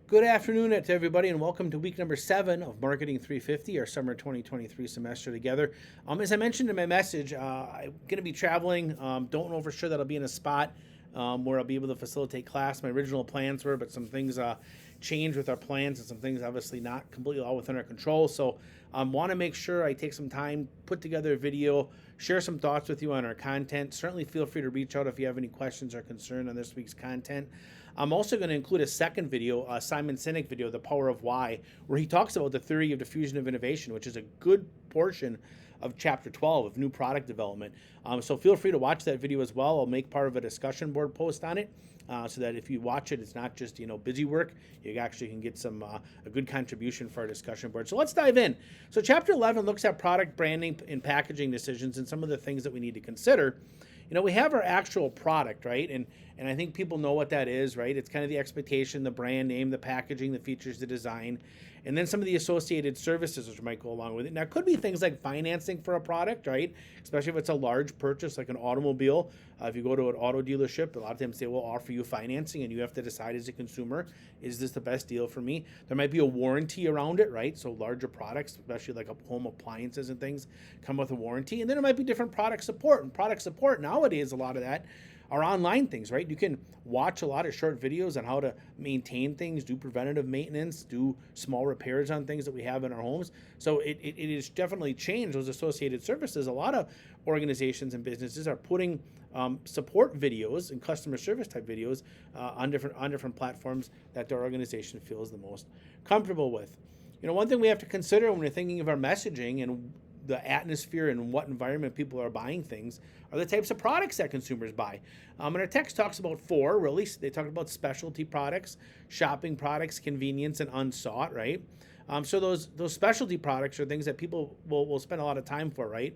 Good afternoon to everybody, and welcome to week number 7 of Marketing 350, our summer 2023 semester together. As I mentioned in my message, I'm going to be traveling. Don't know for sure that I'll be in a spot where I'll be able to facilitate class. My original plans were, but some things changed with our plans, and some things obviously not completely all within our control. So want to make sure I take some time, put together a video, share some thoughts with you on our content. Certainly feel free to reach out if you have any questions or concern on this week's content. I'm also going to include a second video, a Simon Sinek video, The Power of Why, where he talks about the theory of diffusion of innovation, which is a good portion of chapter 12 of new product development. So feel free to watch that video as well. I'll make part of a discussion board post on it so that if you watch it, it's not just busy work. You actually can get some a good contribution for our discussion board. So let's dive in. So chapter 11 looks at product branding and packaging decisions and some of the things that we need to consider. We have our actual product, right? And I think people know what that is, right? It's kind of the expectation, the brand name, the packaging, the features, the design, and then some of the associated services which might go along with it. Now, it could be things like financing for a product, right? Especially if it's a large purchase like an automobile. If you go to an auto dealership, a lot of times they will offer you financing, and you have to decide as a consumer, is this the best deal for me? There might be a warranty around it, right? So larger products, especially like home appliances and things, come with a warranty. And then there might be different product support. And product support nowadays, a lot of that are online things, right? You can watch a lot of short videos on how to maintain things, do preventative maintenance, do small repairs on things that we have in our homes. So it has definitely changed those associated services. A lot of organizations and businesses are putting support videos and customer service type videos on different platforms that their organization feels the most comfortable with. One thing we have to consider when we're thinking of our messaging and the atmosphere and what environment people are buying things are the types of products that consumers buy. And our text talks about 4, really. They talk about specialty products, shopping products, convenience, and unsought, right? So those specialty products are things that people will spend a lot of time for, right?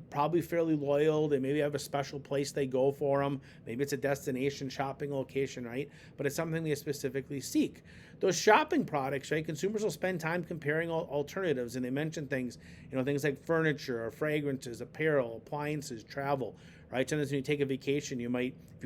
Probably fairly loyal. They maybe have a special place they go for them. Maybe it's a destination shopping location, right? But it's something they specifically seek. Those shopping products, right? Consumers will spend time comparing alternatives, and they mention things, things like furniture or fragrances, apparel, appliances, travel, right? Sometimes when you take a vacation, you might, if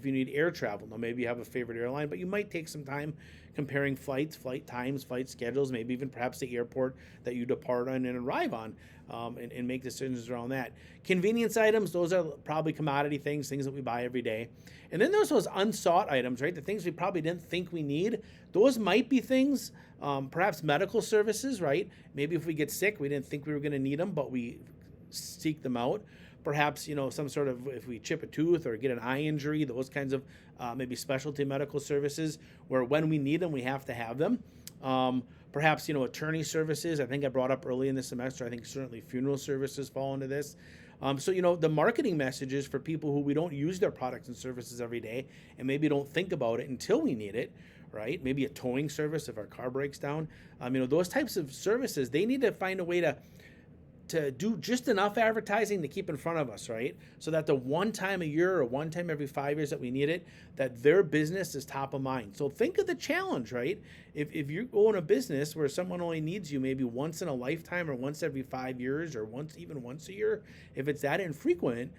you need air travel, now maybe you have a favorite airline, but you might take some time comparing flights, flight times, flight schedules, maybe even perhaps the airport that you depart on and arrive on, and make decisions around that. Convenience items, those are probably commodity things that we buy every day. And then there's those unsought items, right? The things we probably didn't think we need. Those might be things, perhaps medical services, right? Maybe if we get sick, we didn't think we were going to need them, but we seek them out. Perhaps, some sort of, if we chip a tooth or get an eye injury, those kinds of maybe specialty medical services where when we need them, we have to have them. Perhaps, attorney services. I think I brought up early in the semester, I think certainly funeral services fall into this. So, the marketing messages for people who we don't use their products and services every day and maybe don't think about it until we need it, right? Maybe a towing service if our car breaks down. Those types of services, they need to find a way to do just enough advertising to keep in front of us, right? So that the one time a year or one time every 5 years that we need it, that their business is top of mind. So think of the challenge, right? If you own a business where someone only needs you maybe once in a lifetime or once every 5 years or even once a year, if it's that infrequent,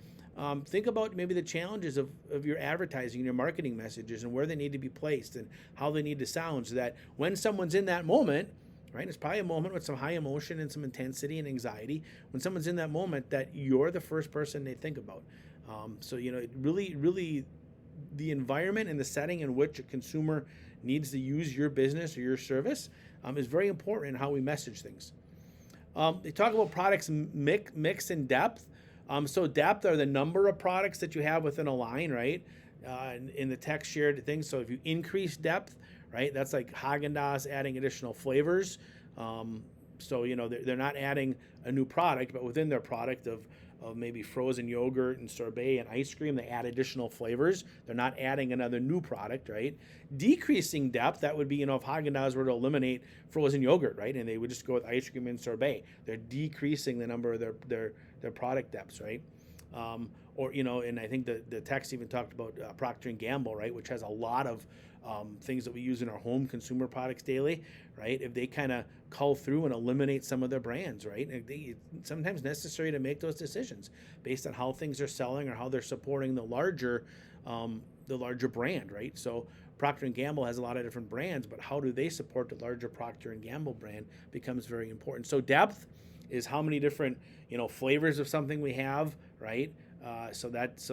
think about maybe the challenges of your advertising and your marketing messages and where they need to be placed and how they need to sound so that when someone's in that moment, right? It's probably a moment with some high emotion and some intensity and anxiety. When someone's in that moment, that you're the first person they think about. So, really the environment and the setting in which a consumer needs to use your business or your service is very important in how we message things. They talk about products mix and depth. So depth are the number of products that you have within a line, right? In the text shared things. So if you increase depth, right, that's like Haagen-Dazs adding additional flavors. So, they're not adding a new product, but within their product of maybe frozen yogurt and sorbet and ice cream, they add additional flavors. They're not adding another new product, right? Decreasing depth, that would be, if Haagen-Dazs were to eliminate frozen yogurt, right, and they would just go with ice cream and sorbet, they're decreasing the number of their product depths, right? And I think the text even talked about Procter & Gamble, right, which has a lot of things that we use in our home consumer products daily, right? If they kind of cull through and eliminate some of their brands, right? It's sometimes necessary to make those decisions based on how things are selling or how they're supporting the larger brand, right? So Procter & Gamble has a lot of different brands, but how do they support the larger Procter & Gamble brand becomes very important. So depth is how many different, flavors of something we have, right? So that's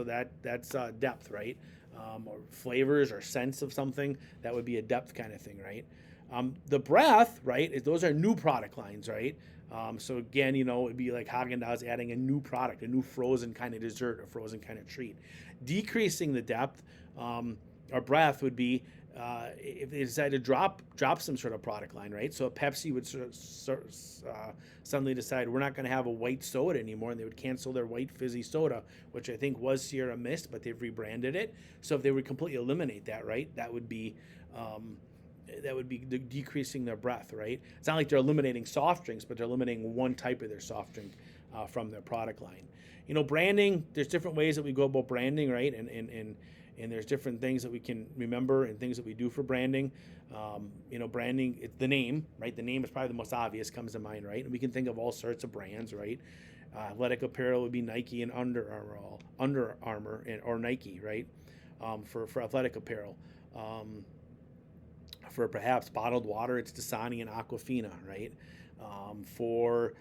depth, right? Or flavors or scents of something, that would be a depth kind of thing, right? The breadth, right, those are new product lines, right? So again, it'd be like Haagen-Dazs adding a new product, a new frozen kind of dessert, a frozen kind of treat. Decreasing the depth or breadth would be if they decide to drop some sort of product line, right? So Pepsi would suddenly decide we're not going to have a white soda anymore, and they would cancel their white fizzy soda, which I think was Sierra Mist, but they've rebranded it. So if they would completely eliminate that, right, that would be decreasing their breadth, right? It's not like they're eliminating soft drinks, but they're eliminating one type of their soft drink from their product line. Branding, there's different ways that we go about branding, right? And there's different things that we can remember and things that we do for branding. Branding, it's the name, right? The name is probably the most obvious, comes to mind, right? And we can think of all sorts of brands, right? Athletic apparel would be Nike and Under Armour or Nike, right? For athletic apparel. For perhaps bottled water, it's Dasani and Aquafina, right? For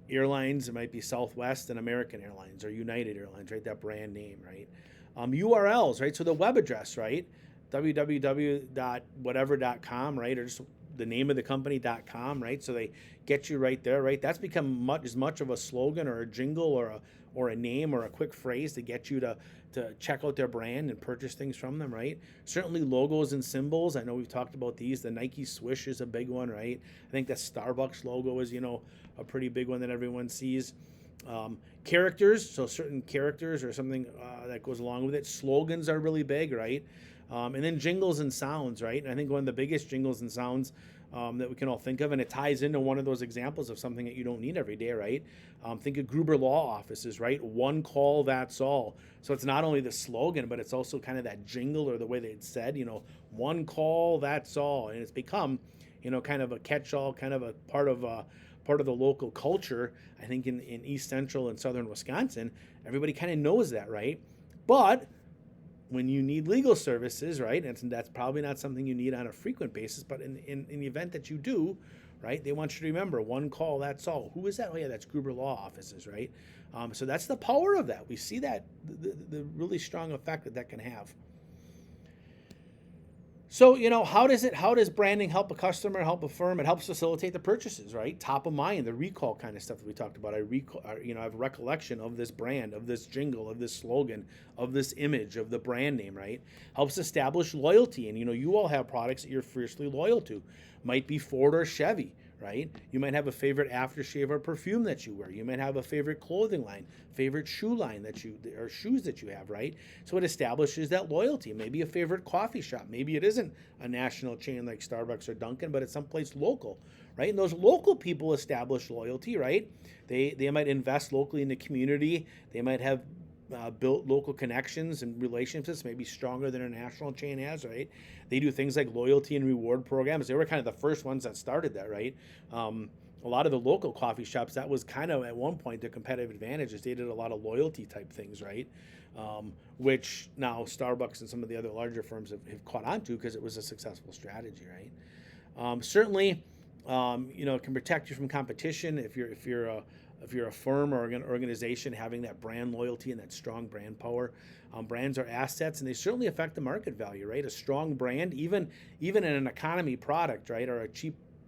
airlines, it might be Southwest and American Airlines or United Airlines, right? That brand name, right? URLs, right? So the web address, right? www.whatever.com, right? Or just the name of the company.com, right? So they get you right there, right? That's become as much of a slogan or a jingle or a name or a quick phrase to get you to check out their brand and purchase things from them, right? Certainly logos and symbols. I know we've talked about these. The Nike swoosh is a big one, right? I think the Starbucks logo is, a pretty big one that everyone sees. Characters, so certain characters or something that goes along with it. Slogans are really big, right? And then jingles and sounds, right? And I think one of the biggest jingles and sounds that we can all think of, and it ties into one of those examples of something that you don't need every day, right? Think of Gruber Law Offices, right? One call, that's all. So it's not only the slogan, but it's also kind of that jingle or the way they said, one call, that's all. And it's become, kind of a catch-all, kind of a part of the local culture. I think in East Central and Southern Wisconsin, everybody kind of knows that, right? But when you need legal services, right, and that's probably not something you need on a frequent basis, but in the event that you do, right, they want you to remember, one call, that's all. Who is that? Oh, yeah, that's Gruber Law Offices, right? So that's the power of that. We see that, the really strong effect that can have. So, how does branding help a customer, help a firm? It helps facilitate the purchases, right? Top of mind, the recall kind of stuff that we talked about. I have a recollection of this brand, of this jingle, of this slogan, of this image, of the brand name, right? Helps establish loyalty. And, you all have products that you're fiercely loyal to. Might be Ford or Chevy, right? You might have a favorite aftershave or perfume that you wear. You might have a favorite clothing line, favorite shoe line or shoes that you have, right? So it establishes that loyalty. Maybe a favorite coffee shop. Maybe it isn't a national chain like Starbucks or Dunkin', but it's someplace local, right? And those local people establish loyalty, right? They might invest locally in the community. They might have built local connections and relationships, maybe stronger than a national chain has, right? They do things like loyalty and reward programs. They were kind of the first ones that started that, right? A lot of the local coffee shops, that was kind of at one point their competitive advantage, is they did a lot of loyalty type things, right? Which now Starbucks and some of the other larger firms have caught on to because it was a successful strategy, right? Certainly, it can protect you from competition if you're a firm or an organization having that brand loyalty and that strong brand power. Brands are assets, and they certainly affect the market value, right? A strong brand, even in an economy product, right, or a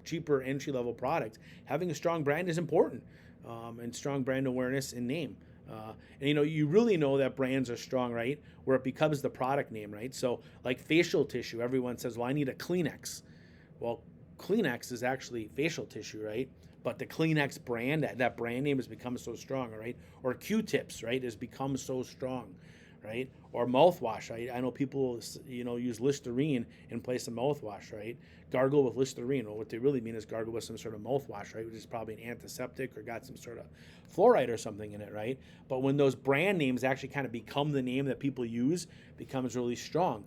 cheaper entry-level product, having a strong brand is important, and strong brand awareness and name. And you really know that brands are strong, right, where it becomes the product name, right? So like facial tissue, everyone says, well, I need a Kleenex. Well, Kleenex is actually facial tissue, right? But the Kleenex brand, that brand name has become so strong, right? Or Q-tips, right, has become so strong, right? Or mouthwash. I know people, use Listerine in place of mouthwash, right? Gargle with Listerine. Well, what they really mean is gargle with some sort of mouthwash, right? Which is probably an antiseptic or got some sort of fluoride or something in it, right? But when those brand names actually kind of become the name that people use, becomes really strong.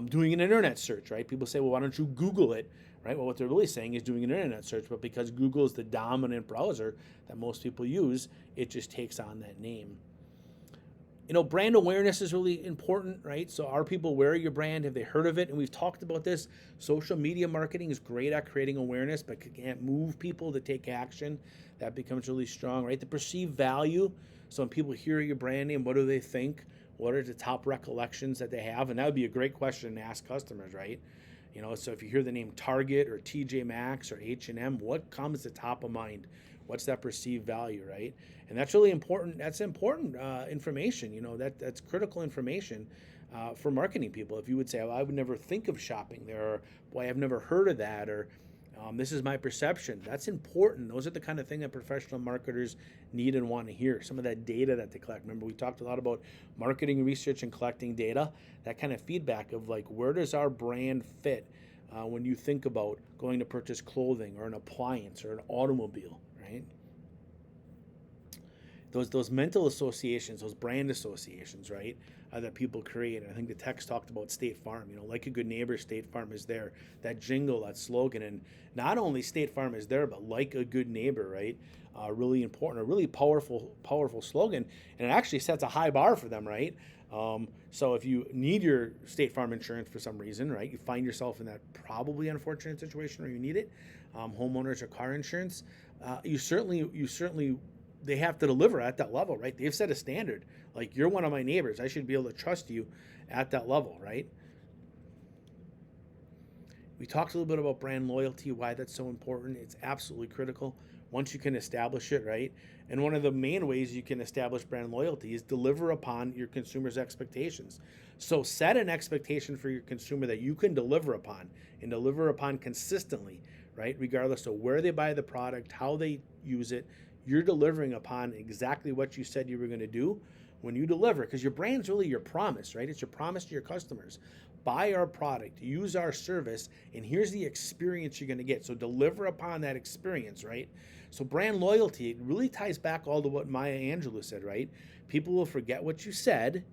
Doing an internet search, right? People say, well, why don't you Google it? Right? Well, what they're really saying is doing an internet search, but because Google is the dominant browser that most people use, it just takes on that name. Brand awareness is really important, right? So are people aware of your brand? Have they heard of it? And we've talked about this. Social media marketing is great at creating awareness, but can't move people to take action. That becomes really strong, right? The perceived value. So when people hear your brand name, what do they think? What are the top recollections that they have? And that would be a great question to ask customers, right? So if you hear the name Target or TJ Maxx or H&M, what comes to top of mind? What's that perceived value, right? And that's really important. That's important information. That's critical information for marketing people. If you would say, "Oh, I would never think of shopping there," or "Boy, I've never heard of that," or "This is my perception." That's important. Those are the kind of thing that professional marketers need and want to hear. Some of that data that they collect. Remember, we talked a lot about marketing research and collecting data. That kind of feedback of like, where does our brand fit when you think about going to purchase clothing or an appliance or an automobile, right? Those mental associations, those brand associations, right, that people create. And I think the text talked about State Farm. Like a good neighbor, State Farm is there. That jingle, that slogan, and not only State Farm is there, but like a good neighbor, right? Really important, a really powerful slogan, and it actually sets a high bar for them, right? So if you need your State Farm insurance for some reason, right, you find yourself in that probably unfortunate situation where you need it, homeowners or car insurance, you certainly they have to deliver at that level, right? They've set a standard. Like, you're one of my neighbors. I should be able to trust you at that level, right? We talked a little bit about brand loyalty, why that's so important. It's absolutely critical once you can establish it, right? And one of the main ways you can establish brand loyalty is deliver upon your consumer's expectations. So set an expectation for your consumer that you can deliver upon, and deliver upon consistently, right? Regardless of where they buy the product, how they use it, you're delivering upon exactly what you said you were going to do when you deliver, because your brand's really your promise, right? It's your promise to your customers. Buy our product, use our service, and here's the experience you're going to get. So deliver upon that experience, right? So brand loyalty, it really ties back all to what Maya Angelou said, right? People will forget what you said,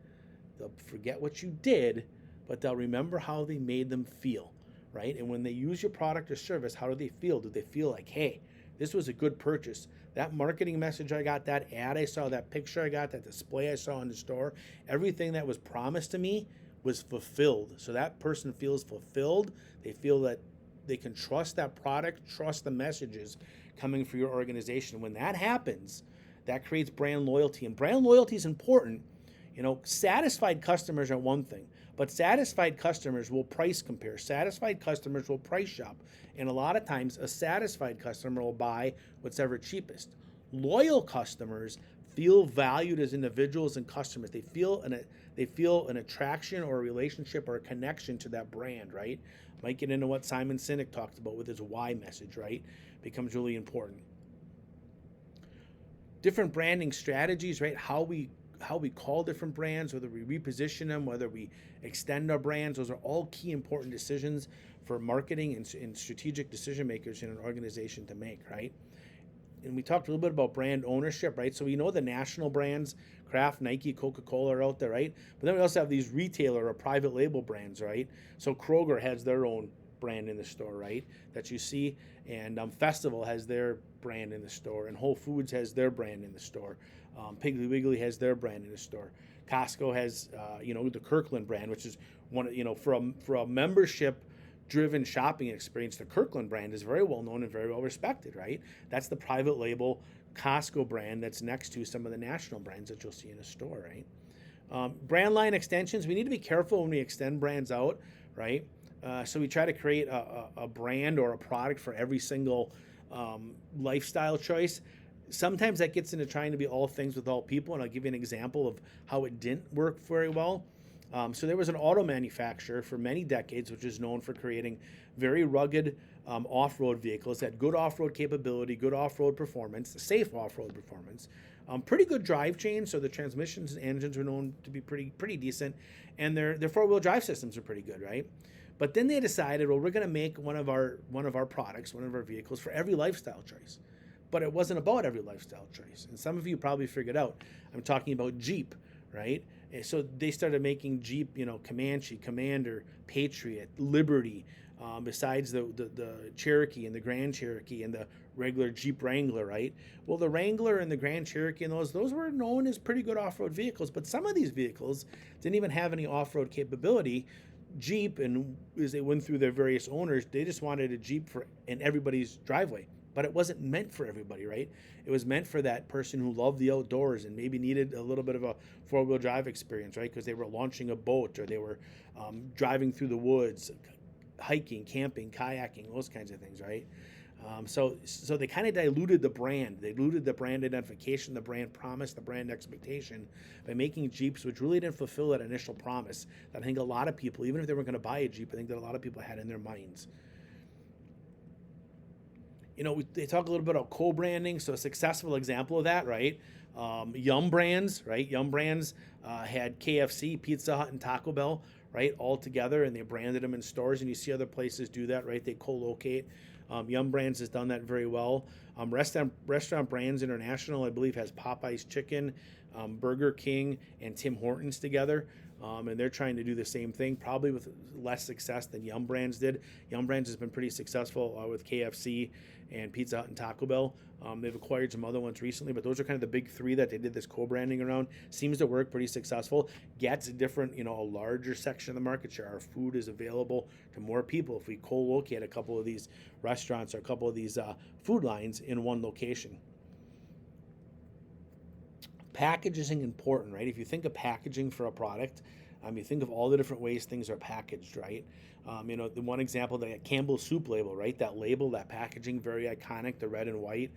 they'll forget what you did, but they'll remember how they made them feel, right? And when they use your product or service, how do they feel? Do they feel like, hey, this was a good purchase? That marketing message I got, that ad I saw, that picture I got, that display I saw in the store, everything that was promised to me was fulfilled. So that person feels fulfilled. They feel that they can trust that product, trust the messages coming from your organization. When that happens, that creates brand loyalty. And brand loyalty is important. Satisfied customers are one thing, but satisfied customers will price compare. Satisfied customers will price shop. And a lot of times, a satisfied customer will buy what's ever cheapest. Loyal customers feel valued as individuals and customers. They feel an attraction or a relationship or a connection to that brand, right? Might get into what Simon Sinek talked about with his why message, right? Becomes really important. Different branding strategies, right? How we call different brands, whether we reposition them, whether we extend our brands, those are all key important decisions for marketing and strategic decision makers in an organization to make, right? And we talked a little bit about brand ownership, right? So we know the national brands, Kraft, Nike, Coca-Cola are out there, right? But then we also have these retailer or private label brands, right? So Kroger has their own brand in the store, right? That you see, and Festival has their brand in the store, and Whole Foods has their brand in the store. Piggly Wiggly has their brand in the store. Costco has, the Kirkland brand, which is one, for a membership-driven shopping experience. The Kirkland brand is very well known and very well respected, right? That's the private label Costco brand that's next to some of the national brands that you'll see in a store, right? Brand line extensions. We need to be careful when we extend brands out, right? So we try to create a brand or a product for every single lifestyle choice. Sometimes that gets into trying to be all things with all people, and I'll give you an example of how it didn't work very well. So there was an auto manufacturer for many decades, which is known for creating very rugged off-road vehicles that had good off-road capability, good off-road performance, safe off-road performance, pretty good drive chain. So the transmissions and engines were known to be pretty decent, and their four-wheel drive systems are pretty good, right? But then they decided, well, we're going to make one of our products, one of our vehicles for every lifestyle choice. But it wasn't about every lifestyle choice. And some of you probably figured out, I'm talking about Jeep, right? So they started making Jeep, Comanche, Commander, Patriot, Liberty, besides the Cherokee and the Grand Cherokee and the regular Jeep Wrangler, right? Well, the Wrangler and the Grand Cherokee and those were known as pretty good off-road vehicles, but some of these vehicles didn't even have any off-road capability. Jeep, and as they went through their various owners, they just wanted a Jeep in everybody's driveway. But it wasn't meant for everybody, right? It was meant for that person who loved the outdoors and maybe needed a little bit of a four-wheel drive experience, right? Because they were launching a boat, or they were driving through the woods, hiking, camping, kayaking, those kinds of things, right? So they kind of diluted the brand. They diluted the brand identification, the brand promise, the brand expectation by making Jeeps, which really didn't fulfill that initial promise that I think a lot of people, even if they weren't going to buy a Jeep, I think that a lot of people had in their minds. They talk a little bit about co-branding. So a successful example of that, right? Yum Brands, right? Yum Brands had KFC, Pizza Hut, and Taco Bell, right, all together, and they branded them in stores. And you see other places do that, right? They co-locate. Yum Brands has done that very well. Restaurant Brands International, I believe, has Popeye's Chicken, Burger King, and Tim Hortons together. And they're trying to do the same thing, probably with less success than Yum Brands did. Yum Brands has been pretty successful with KFC and Pizza Hut and Taco Bell. They've acquired some other ones recently, but those are kind of the big three that they did this co-branding around. Seems to work, pretty successful. Gets a different, a larger section of the market share. Our food is available to more people if we co-locate a couple of these restaurants or a couple of these food lines in one location. Packaging is important, right? If you think of packaging for a product, you think of all the different ways things are packaged, right? The one example, the Campbell's soup label, right? That label, that packaging, very iconic, the red and white.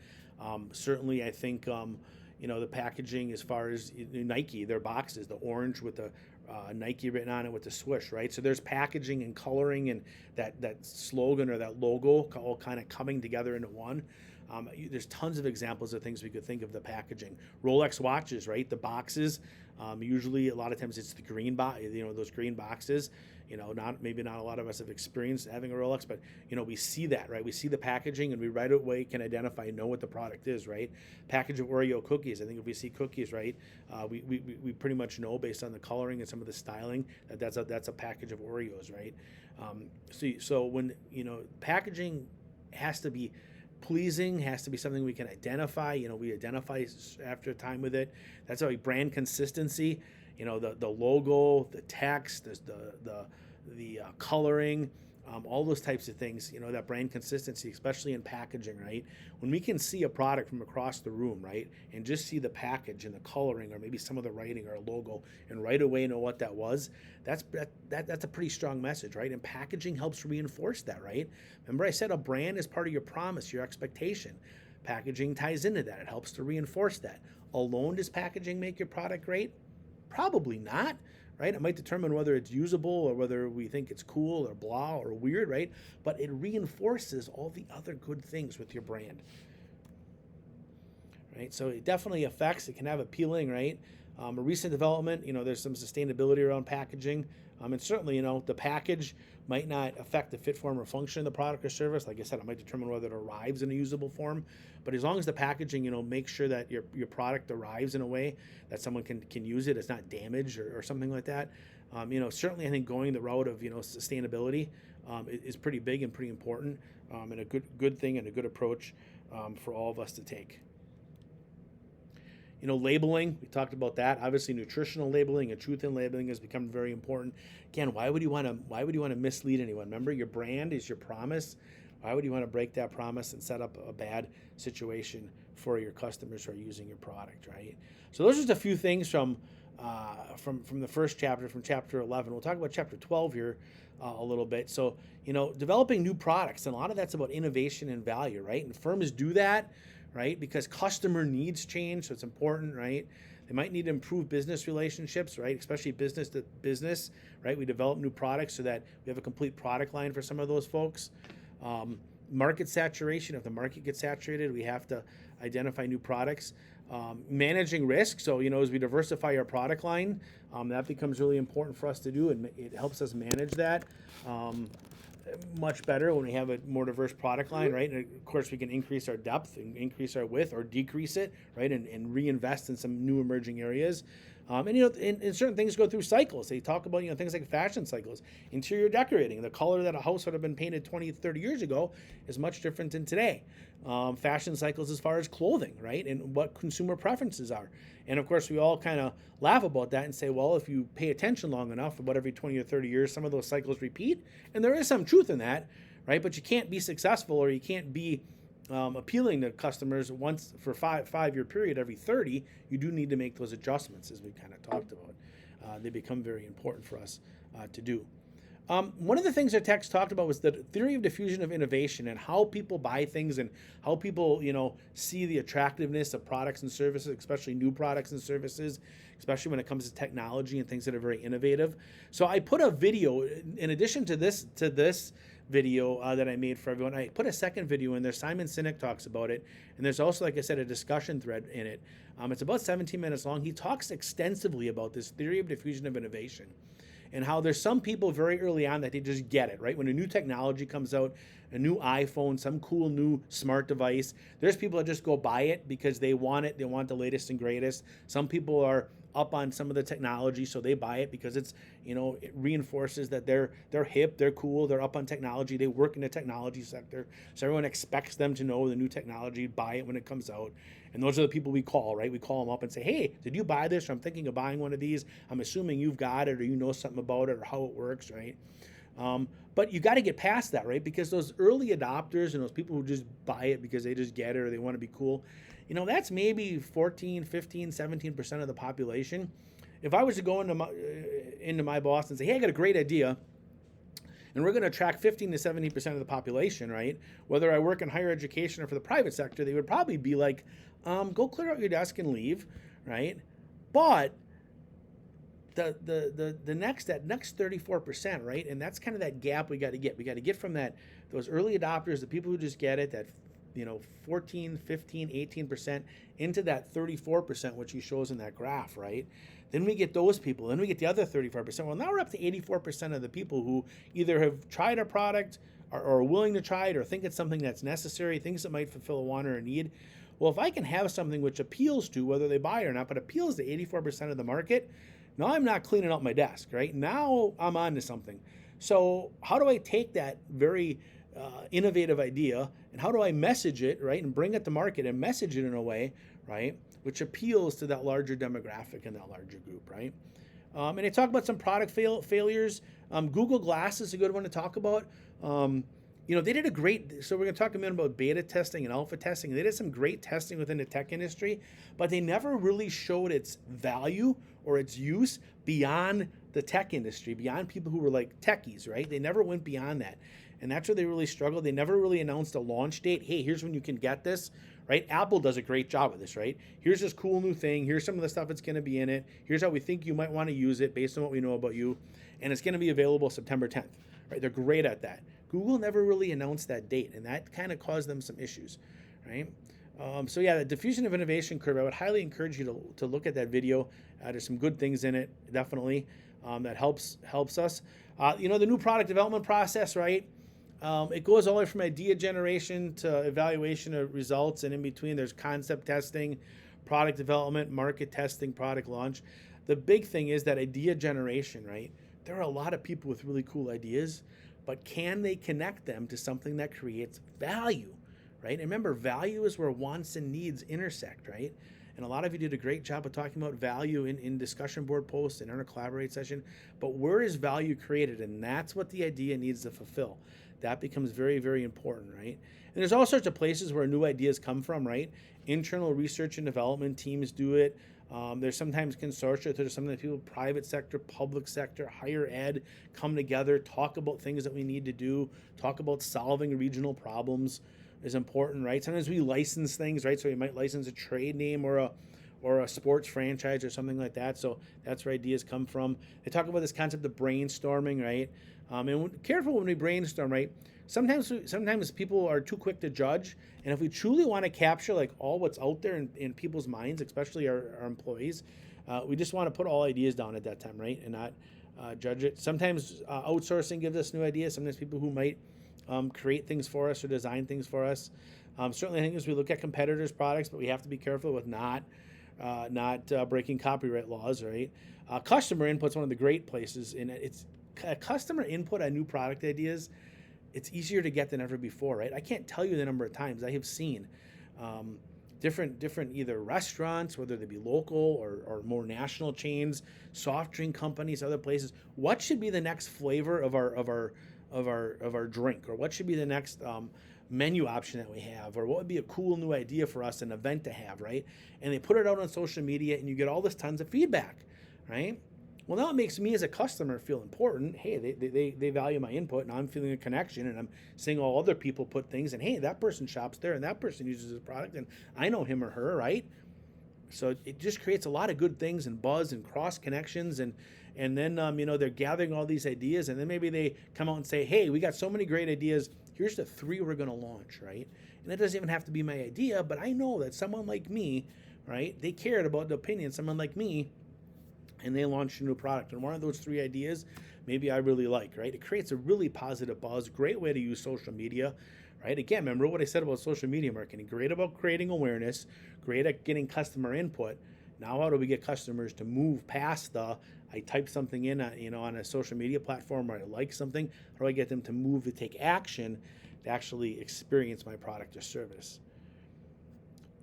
Certainly, I think, the packaging as far as Nike, their boxes, the orange with the Nike written on it with the swoosh, right? So there's packaging and coloring and that slogan or that logo all kind of coming together into one. There's tons of examples of things we could think of the packaging. Rolex watches, right? The boxes. Usually, a lot of times it's the green box. Those green boxes. Maybe not a lot of us have experienced having a Rolex, but we see that, right? We see the packaging and we right away can identify, know what the product is, right? Package of Oreo cookies. I think if we see cookies, right, we pretty much know based on the coloring and some of the styling that that's a package of Oreos, right? So when packaging has to be pleasing, has to be something we can identify. We identify after time with it. That's how brand consistency. The logo, the text, the coloring, all those types of things. That brand consistency, especially in packaging, right? When we can see a product from across the room, right, and just see the package and the coloring, or maybe some of the writing or logo, and right away know what that was, that's a pretty strong message, right? And packaging helps reinforce that, right? Remember, I said a brand is part of your promise, your expectation. Packaging ties into that. It helps to reinforce that. Alone, does packaging make your product great? Probably not, right? It might determine whether it's usable or whether we think it's cool or blah or weird, right? But it reinforces all the other good things with your brand, right? So it definitely affects. It can have appealing, right? A recent development, there's some sustainability around packaging. And certainly, the package might not affect the fit, form, or function of the product or service. Like I said, it might determine whether it arrives in a usable form. But as long as the packaging, makes sure that your product arrives in a way that someone can use it, it's not damaged or something like that. Certainly I think going the route of, sustainability is pretty big and pretty important, and a good thing and a good approach for all of us to take. Labeling, we talked about that. Obviously, nutritional labeling and truth in labeling has become very important. Again, why would you want to mislead anyone? Remember, your brand is your promise. Why would you want to break that promise and set up a bad situation for your customers who are using your product, right? So those are just a few things from the first chapter, from chapter 11. We'll talk about chapter 12 here a little bit. So, developing new products, and a lot of that's about innovation and value, right? And firms do that, right? Because customer needs change, so it's important, right? They might need to improve business relationships, right? Especially business to business, right? We develop new products so that we have a complete product line for some of those folks. Market saturation, if the market gets saturated, we have to identify new products. Managing risk, so as we diversify our product line, that becomes really important for us to do, and it helps us manage that much better when we have a more diverse product line, right? And of course, we can increase our depth and increase our width or decrease it, right? And reinvest in some new emerging areas. And and certain things go through cycles. They talk about things like fashion cycles, interior decorating. The color that a house would have been painted 20, 30 years ago is much different than today. Fashion cycles as far as clothing, right, and what consumer preferences are. And of course, we all kind of laugh about that and say, well, if you pay attention long enough, about every 20 or 30 years, some of those cycles repeat, and there is some truth in that, right? But you can't be successful, or you can't be appealing to customers once for five-year period every 30. You do need to make those adjustments, as we kind of talked about. They become very important for us to do. One of the things that text talked about was the theory of diffusion of innovation, and how people buy things, and how people see the attractiveness of products and services, especially new products and services, especially when it comes to technology and things that are very innovative. So I put a video in addition to this video that I made for everyone. I put a second video in there. Simon Sinek talks about it, and there's also, like I said, a discussion thread in it. It's about 17 minutes long. He talks extensively about this theory of diffusion of innovation, and how there's some people very early on that they just get it, right? When a new technology comes out, a new iPhone, some cool new smart device, there's people that just go buy it because they want it. They want the latest and greatest. Some people are up on some of the technology, so they buy it because it's, it reinforces that they're hip, they're cool, they're up on technology, they work in the technology sector, so everyone expects them to know the new technology, buy it when it comes out. And those are the people we call, right? We call them up and say, hey, did you buy this? Or I'm thinking of buying one of these. I'm assuming you've got it, or you know something about it, or how it works, right? But you got to get past that, right? Because those early adopters and those people who just buy it because they just get it or they want to be cool, that's maybe 14, 15, 17% of the population. If I was to go into my boss and say, hey, I got a great idea, and we're going to attract 15 to 70% of the population, right? Whether I work in higher education or for the private sector, they would probably be like, go clear out your desk and leave, right? But the next 34%, right? And that's kind of that gap we got to get. We got to get from those early adopters, the people who just get it, that 14, 15, 18% into that 34%, which he shows in that graph, right? Then we get those people. Then we get the other 35%. Well, now we're up to 84% of the people who either have tried a product or are willing to try it, or think it's something that's necessary, things that might fulfill a want or a need. Well, if I can have something which appeals to, whether they buy it or not, but appeals to 84% of the market, now I'm not cleaning up my desk, right? Now I'm on to something. So how do I take that very innovative idea, and how do I message it, right, and bring it to market and message it in a way, right, which appeals to that larger demographic and that larger group, right? And they talk about some product failures. Google Glass is a good one to talk about. They did a great, so we're going to talk a minute about beta testing and alpha testing. They did some great testing within the tech industry, but they never really showed its value or its use beyond the tech industry, beyond people who were like techies, right? They never went beyond that. And that's where they really struggled. They never really announced a launch date. Hey, here's when you can get this, right? Apple does a great job of this, right? Here's this cool new thing. Here's some of the stuff that's going to be in it. Here's how we think you might want to use it based on what we know about you. And it's going to be available September 10th, right? They're great at that. Google never really announced that date, and that kind of caused them some issues, right? So yeah, the diffusion of innovation curve, I would highly encourage you to look at that video. There's some good things in it, definitely, that helps us. The new product development process, right? It goes all the way from idea generation to evaluation of results, and in between there's concept testing, product development, market testing, product launch. The big thing is that idea generation, right? There are a lot of people with really cool ideas, but can they connect them to something that creates value, right? And remember, value is where wants and needs intersect, right? And a lot of you did a great job of talking about value in discussion board posts and in our Collaborate session, but where is value created? And that's what the idea needs to fulfill. That becomes very, very important, right? And there's all sorts of places where new ideas come from, right? Internal research and development teams do it. There's sometimes consortia, there's sometimes people, private sector, public sector, higher ed, come together, talk about things that we need to do, talk about solving regional problems is important, right? Sometimes we license things, right? So we might license a trade name or a sports franchise or something like that. So that's where ideas come from. They talk about this concept of brainstorming, right? And careful when we brainstorm, right? Sometimes people are too quick to judge, and if we truly want to capture like all what's out there in people's minds, especially our employees, we just want to put all ideas down at that time, right, and not judge it. Sometimes outsourcing gives us new ideas. Sometimes people who might create things for us or design things for us. Certainly, I think as we look at competitors' products, but we have to be careful with not not breaking copyright laws, right? Customer input's one of the great places, and it's customer input on new product ideas. It's easier to get than ever before, right? I can't tell you the number of times I have seen different either restaurants, whether they be local or more national chains, soft drink companies, other places. What should be the next flavor of our drink, or what should be the next menu option that we have, or what would be a cool new idea for us, an event to have, right? And they put it out on social media, and you get all this tons of feedback, right? Well, now it makes me as a customer feel important. Hey, they value my input, and I'm feeling a connection, and I'm seeing all other people put things, and hey, that person shops there, and that person uses this product, and I know him or her, right? So it just creates a lot of good things and buzz and cross connections, and then they're gathering all these ideas, and then maybe they come out and say, hey, we got so many great ideas. Here's the 3 we're going to launch, right? And it doesn't even have to be my idea, but I know that someone like me, right? They cared about the opinion. Someone like me. And they launched a new product. And one of those 3 ideas, maybe I really like, right? It creates a really positive buzz, great way to use social media, right? Again, remember what I said about social media marketing. Great about creating awareness, great at getting customer input. Now, how do we get customers to move past I type something in, on a social media platform, or I like something? How do I get them to move to take action to actually experience my product or service?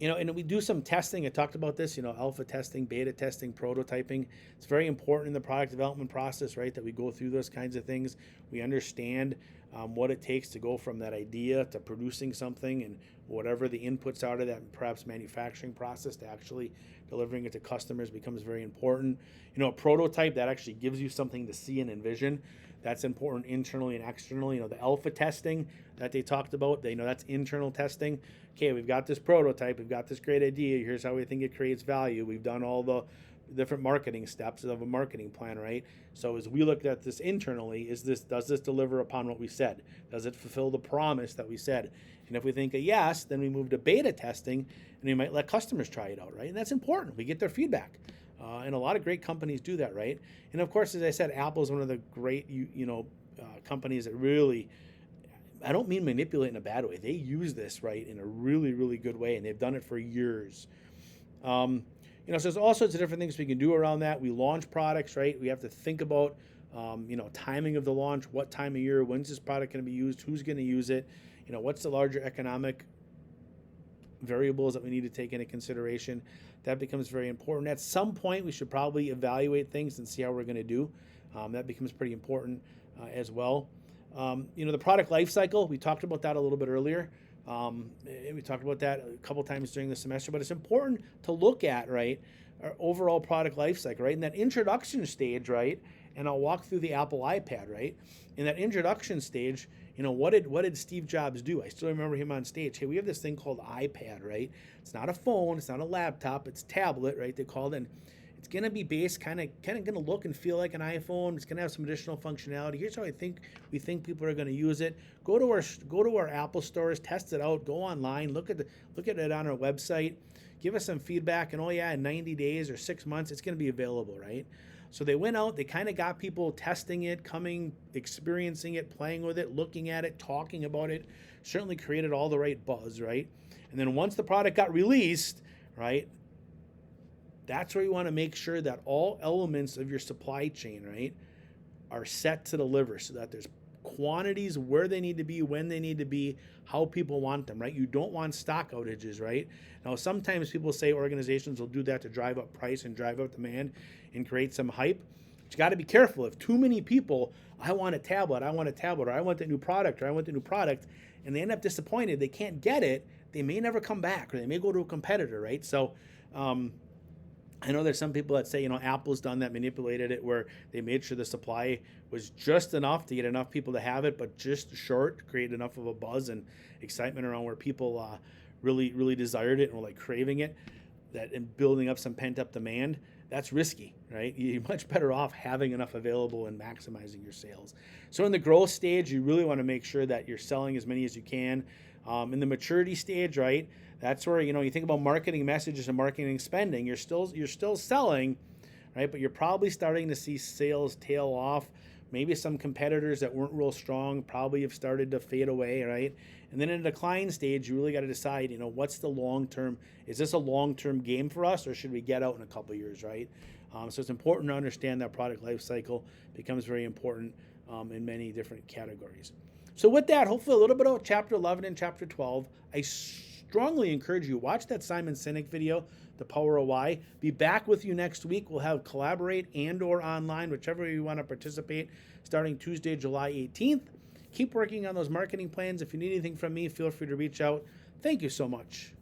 And we do some testing. I talked about this, alpha testing, beta testing, prototyping. It's very important in the product development process, right, that we go through those kinds of things. We understand what it takes to go from that idea to producing something, and whatever the inputs out of that perhaps manufacturing process to actually delivering it to customers becomes very important. A prototype that actually gives you something to see and envision. That's important internally and externally. The alpha testing that they talked about, that's internal testing. Okay, we've got this prototype, we've got this great idea, here's how we think it creates value. We've done all the different marketing steps of a marketing plan, right? So as we looked at this internally, does this deliver upon what we said? Does it fulfill the promise that we said? And if we think a yes, then we move to beta testing, and we might let customers try it out, right? And that's important. We get their feedback. And a lot of great companies do that, right? And of course, as I said, Apple is one of the great, companies that really, I don't mean manipulate in a bad way. They use this, right, in a really, really good way, and they've done it for years. So there's all sorts of different things we can do around that. We launch products, right? We have to think about, timing of the launch, what time of year, when's this product going to be used, who's going to use it, what's the larger economic variables that we need to take into consideration. That becomes very important. At some point, we should probably evaluate things and see how we're going to do. That becomes pretty important as well. The product life cycle, we talked about that a little bit earlier. We talked about that a couple times during the semester, but it's important to look at, right, our overall product life cycle, right? In that introduction stage, right, and I'll walk through the Apple iPad, right? In that introduction stage, what did Steve Jobs do? I still remember him on stage. Hey, we have this thing called iPad, right? It's not a phone, it's not a laptop, it's tablet, right? They called it. It's going to be based kind of going to look and feel like an iPhone. It's going to have some additional functionality. Here's how we think people are going to use it. Go to our Apple stores, test it out. Go online, look at it on our website. Give us some feedback, and in 90 days or 6 months, it's going to be available, right? So they went out, they kind of got people testing it, coming, experiencing it, playing with it, looking at it, talking about it. Certainly created all the right buzz, right? And then once the product got released, right, that's where you want to make sure that all elements of your supply chain, right, are set to deliver, so that there's quantities where they need to be, when they need to be, how people want them, right? You don't want stock outages, right? Now, sometimes people say organizations will do that to drive up price and drive up demand and create some hype. But you got to be careful. If too many people, I want a tablet, or I want that new product, and they end up disappointed, they can't get it, they may never come back, or they may go to a competitor, right? So, I know there's some people that say, Apple's done that, manipulated it, where they made sure the supply was just enough to get enough people to have it, but just short to create enough of a buzz and excitement around where people really, really desired it and were like craving it, and building up some pent-up demand. That's risky, right? You're much better off having enough available and maximizing your sales. So in the growth stage, you really want to make sure that you're selling as many as you can. In the maturity stage, right, that's where, you think about marketing messages and marketing spending. You're still selling, right? But you're probably starting to see sales tail off. Maybe some competitors that weren't real strong probably have started to fade away, right? And then in a decline stage, you really got to decide, what's the long term? Is this a long term game for us, or should we get out in a couple of years, right? So it's important to understand that product life cycle becomes very important in many different categories. So with that, hopefully a little bit about Chapter 11 and Chapter 12. I strongly encourage you, watch that Simon Sinek video, The Power of Why. Be back with you next week. We'll have Collaborate and or online, whichever you want to participate, starting Tuesday, July 18th. Keep working on those marketing plans. If you need anything from me, feel free to reach out. Thank you so much.